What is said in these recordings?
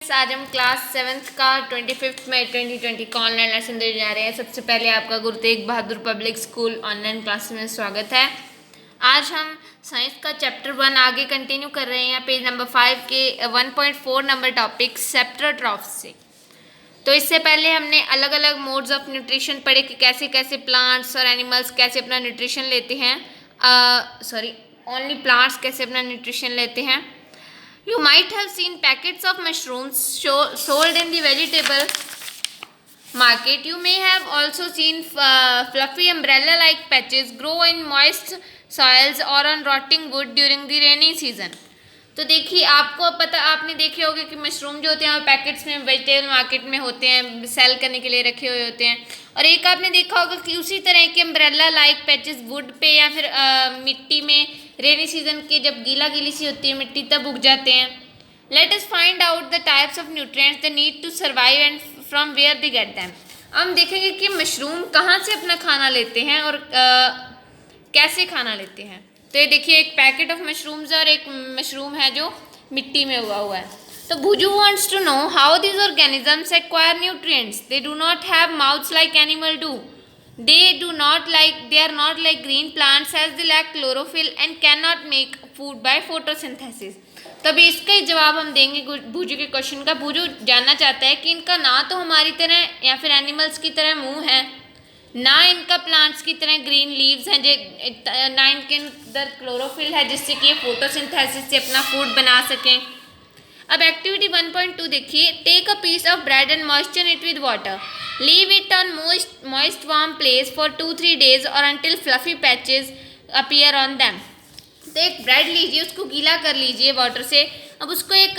आज हम class 7th का 25 मई 2020 का ऑनलाइन लेसन देने जा रहे हैं। सबसे पहले आपका Guru Tegh Bahadur public school online class में स्वागत है। आज हम साइंस का चैप्टर 1 आगे कंटिन्यू कर रहे हैं पेज नंबर 5 के 1.4 नंबर टॉपिक सेप्टरोट्रॉफ से। तो इससे पहले हमने अलग अलग मोड्स ऑफ न्यूट्रिशन पढ़े कि कैसे कैसे प्लांट्स और एनिमल्स कैसे अपना न्यूट्रिशन लेते हैं, ओनली प्लांट्स कैसे अपना न्यूट्रिशन लेते हैं। You might have seen packets of mushrooms sold in the vegetable market. You may have also seen fluffy umbrella-like patches grow in moist soils or on rotting wood during the rainy season. तो देखिए आपने देखे होंगे कि mushroom जो होते हैं वो पैकेट्स में वेजिटेबल मार्केट में होते हैं, सेल करने के लिए रखे हुए होते हैं। और एक आपने देखा होगा कि उसी तरह के अम्ब्रेला लाइक पैचेस वुड पे या फिर मिट्टी में रेनी सीजन के जब गीला गीली सी होती है मिट्टी तब उग जाते हैं। Let us find out the types of nutrients the need to survive and from where they get them. हम देखेंगे कि मशरूम कहाँ से अपना खाना लेते हैं और कैसे खाना लेते हैं। तो ये देखिए एक पैकेट ऑफ मशरूम्स और एक मशरूम है जो मिट्टी में उगा हुआ है। तो Bhuju wants to know how these organisms acquire nutrients. They do not have mouths like animal do. They are not like green plants as they lack chlorophyll and cannot make food by photosynthesis। तभी इसका ही जवाब हम देंगे भुजू के question का। भुजू जानना चाहता है कि इनका ना तो हमारी तरह या फिर एनिमल्स की तरह मुंह है, ना इनका प्लांट्स की तरह ग्रीन लीव्स हैं, ना इनके अंदर क्लोरोफिल है जिससे कि ये फोटोसिंथेसिस से अपना फूड बना सकें। अब एक्टिविटी 1.2 देखिए। Take a piece of bread and moisture it with water. Leave it on moist warm place for 2-3 days or until fluffy patches appear on them। तो एक ब्रेड लीजिए, उसको गीला कर लीजिए वाटर से। अब उसको एक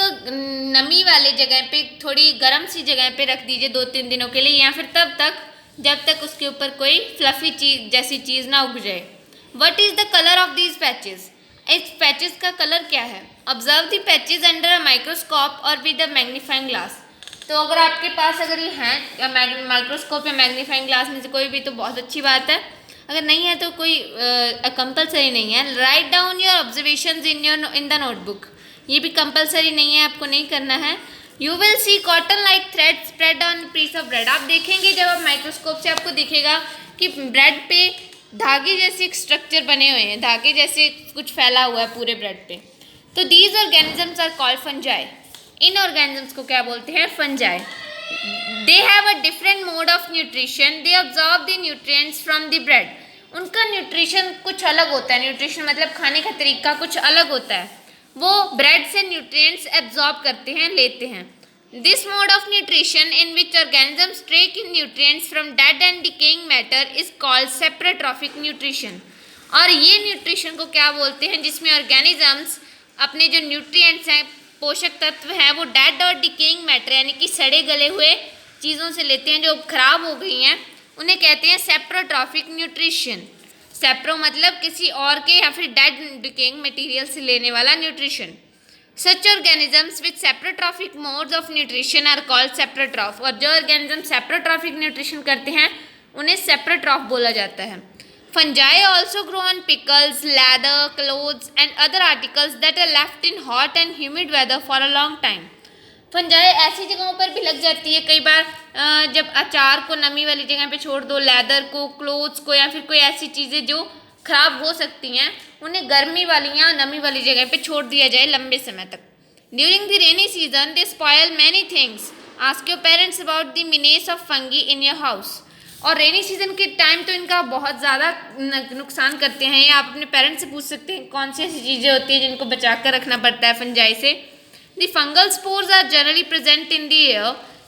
नमी वाले जगह पे, थोड़ी गर्म सी जगह पे रख दीजिए 2-3 दिनों के लिए, या फिर तब तक जब तक उसके ऊपर कोई फ्लफी चीज जैसी चीज़ ना उग जाए। What is the colour of these patches. इस पैचेस का कलर क्या है। Observe the patches under a microscope और विद अ मैग्नीफाइंग ग्लास। तो अगर आपके पास अगर ये हैं माइक्रोस्कोप या मैग्नीफाइंग ग्लास में से कोई भी तो बहुत अच्छी बात है, अगर नहीं है तो कोई कंपलसरी नहीं है। Write down your observations in the notebook. ये भी कंपलसरी नहीं है, आपको नहीं करना है। You will see cotton like thread spread on piece of bread. आप देखेंगे जब आप माइक्रोस्कोप से आपको दिखेगा कि ब्रेड पे धागे जैसे स्ट्रक्चर बने हुए हैं, धागे जैसे कुछ फैला हुआ है पूरे ब्रेड पे। तो these organisms are called fungi. इन ऑर्गेनिजम्स को क्या बोलते हैं, fungi. They have a different mode of nutrition. They absorb the nutrients from the bread. उनका न्यूट्रिशन कुछ अलग होता है। न्यूट्रिशन मतलब खाने का तरीका कुछ अलग होता है। वो ब्रेड से न्यूट्रिएंट्स एब्जॉर्ब करते हैं, लेते हैं। This mode of nutrition in which organisms take in nutrients from dead and decaying matter is called saprotrophic nutrition. और ये न्यूट्रिशन को क्या बोलते हैं जिसमें ऑर्गेनिजम्स अपने जो न्यूट्रिएंट्स हैं, पोषक तत्व हैं, वो डेड और डिकेइंग मैटर यानी कि सड़े गले हुए चीज़ों से लेते हैं जो खराब हो गई हैं, उन्हें कहते हैं सेप्रोट्रॉफिक न्यूट्रिशन। सेप्रो मतलब किसी और के या फिर डेड डिकेइंग मटेरियल से लेने वाला nutrition. Such organisms with saprotrophic modes of nutrition are called saprotroph. और जो ऑर्गेनिज्म सेप्रोट्रॉफिक न्यूट्रिशन करते हैं उन्हें सेप्रोट्रॉफ बोला जाता है। Fungi also grow on pickles, leather, clothes and other articles that are left in hot and humid weather for a long time। Fungi ऐसी जगहों पर भी लग जाती है कई बार, जब अचार को नमी वाली जगह पे छोड़ दो, लेदर को, क्लोथ्स को, या फिर कोई ऐसी चीज़ें जो खराब हो सकती हैं उन्हें गर्मी वाली या नमी वाली जगह पे छोड़ दिया जाए लंबे समय तक। During the rainy season they spoil many things. Ask your parents about the menace of fungi in your house. और रेनी सीजन के टाइम तो इनका बहुत ज़्यादा नुकसान करते हैं। या आप अपने पेरेंट्स से पूछ सकते हैं कौन सी ऐसी चीज़ें होती हैं जिनको बचा कर रखना पड़ता है फंजाई से। The fungal spores are generally present in the air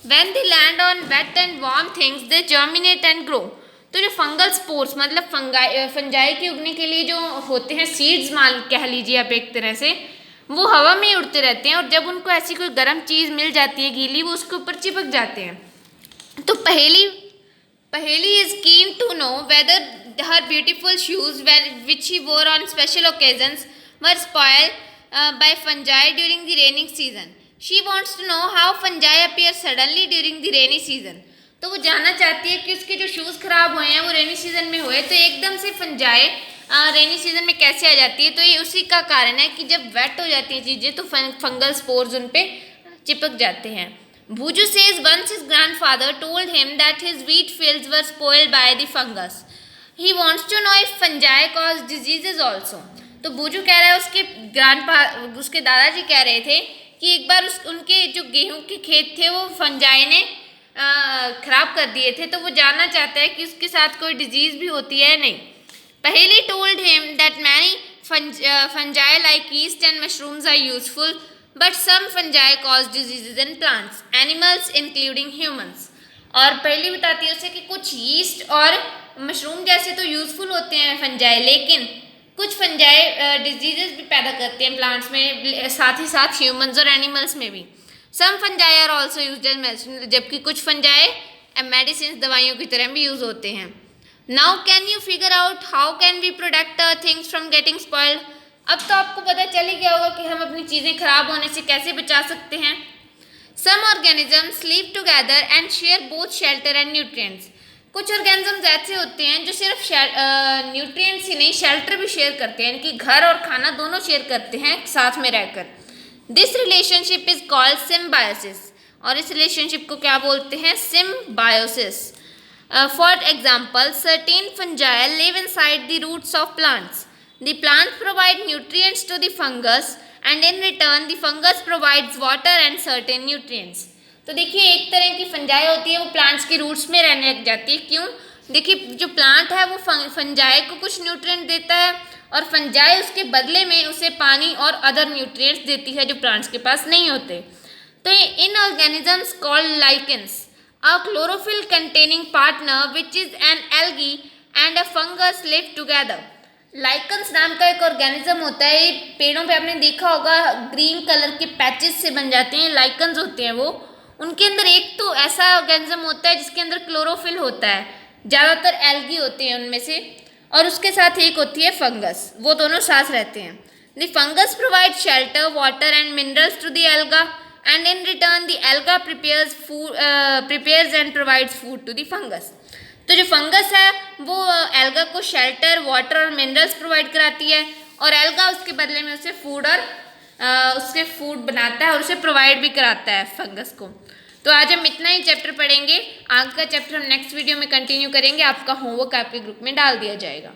when they land on wet and warm things they germinate and grow. तो जो फंगल स्पोर्स मतलब फंजाई के उगने के लिए जो होते हैं सीड्स मान कह लीजिए आप एक तरह से, वो हवा में उड़ते रहते हैं और जब उनको ऐसी कोई गर्म चीज़ मिल जाती है गीली, वो उसके ऊपर चिपक जाते हैं। तो Paheli is keen to know whether her beautiful shoes which she wore on special occasions were spoiled by fungi during the rainy season। She wants to know how fungi appear suddenly during the rainy season। तो वो जानना चाहती है कि उसके जो shoes खराब हुए हैं वो रेनी सीजन में हुए तो एकदम से फंजाई रेनी सीजन में कैसे आ जाती है। तो ये उसी का कारण है कि जब वेट हो जाती हैं चीज़ें तो फंगल स्पोर्स उन पे चिपक जाते हैं। Buju says once his grandfather told him that his wheat fields were spoiled by the fungus. He wants to know if fungi cause diseases also. तो बुजू कह रहा है उसके दादाजी कह रहे थे कि एक बार उनके जो गेहूं के खेत थे वो फंजाई ने खराब कर दिए थे, तो वो जानना चाहता है कि उसके साथ कोई डिजीज भी होती है नहीं। पहले told him that many fungi like yeast and mushrooms are useful, but some fungi cause diseases in plants, animals including humans. और पहले बताती है उसे कि कुछ यीस्ट और मशरूम जैसे तो यूजफुल होते हैं फंजाई, लेकिन कुछ फंजाई डिजीजेस भी पैदा करते हैं प्लांट्स में, साथ ही साथ ह्यूमंस और एनिमल्स में भी। Some fungi are also used as medicine, जबकि कुछ फंजाई मेडिसिन दवाइयों की तरह भी यूज होते हैं। Now can you figure out how can we protect things from getting spoiled. अब तो आपको पता चल ही गया होगा कि हम अपनी चीज़ें खराब होने से कैसे बचा सकते हैं। Some organisms live together and share both shelter and nutrients. कुछ ऑर्गेनिजम्स ऐसे होते हैं जो सिर्फ न्यूट्रिएंट्स ही नहीं, शेल्टर भी शेयर करते हैं, यानी कि घर और खाना दोनों शेयर करते हैं साथ में रहकर। This relationship is called symbiosis, और इस रिलेशनशिप को क्या बोलते हैं? Symbiosis. For example, certain fungi live inside the roots of plants. The plants provide nutrients to the fungus and in return the fungus provides water and certain nutrients. तो देखिए एक तरह की फंजाई होती है वो प्लांट्स के रूट्स में रहने लग जाती है। क्यों? देखिए जो प्लांट है वो फंजाई को कुछ न्यूट्रिएंट देता है और फंजाई उसके बदले में उसे पानी और अदर न्यूट्रिएंट्स देती है जो प्लांट्स के पास नहीं होते। तो इन organisms called lichens, a chlorophyll containing partner which is an algae and a fungus live together. Lichens नाम का एक ऑर्गेनिज्म होता है, पेड़ों पे आपने देखा होगा ग्रीन कलर के पैचेस से बन जाते हैं, लाइकन्स होते हैं वो। उनके अंदर एक तो ऐसा ऑर्गेनिज्म होता है जिसके अंदर क्लोरोफिल होता है, ज़्यादातर एल्गी होते हैं उनमें से, और उसके साथ एक होती है फंगस, वो दोनों साथ रहते हैं। The fungus provide shelter, water and minerals to the alga and in return the alga prepares and provides food to the fungus. तो जो फंगस है वो एल्गा को शेल्टर, वाटर और मिनरल्स प्रोवाइड कराती है और एल्गा उसके बदले में उसे फूड बनाता है और उसे प्रोवाइड भी कराता है फंगस को। तो आज हम इतना ही चैप्टर पढ़ेंगे, आगे का चैप्टर हम नेक्स्ट वीडियो में कंटिन्यू करेंगे। आपका होमवर्क आपके ग्रुप में डाल दिया जाएगा।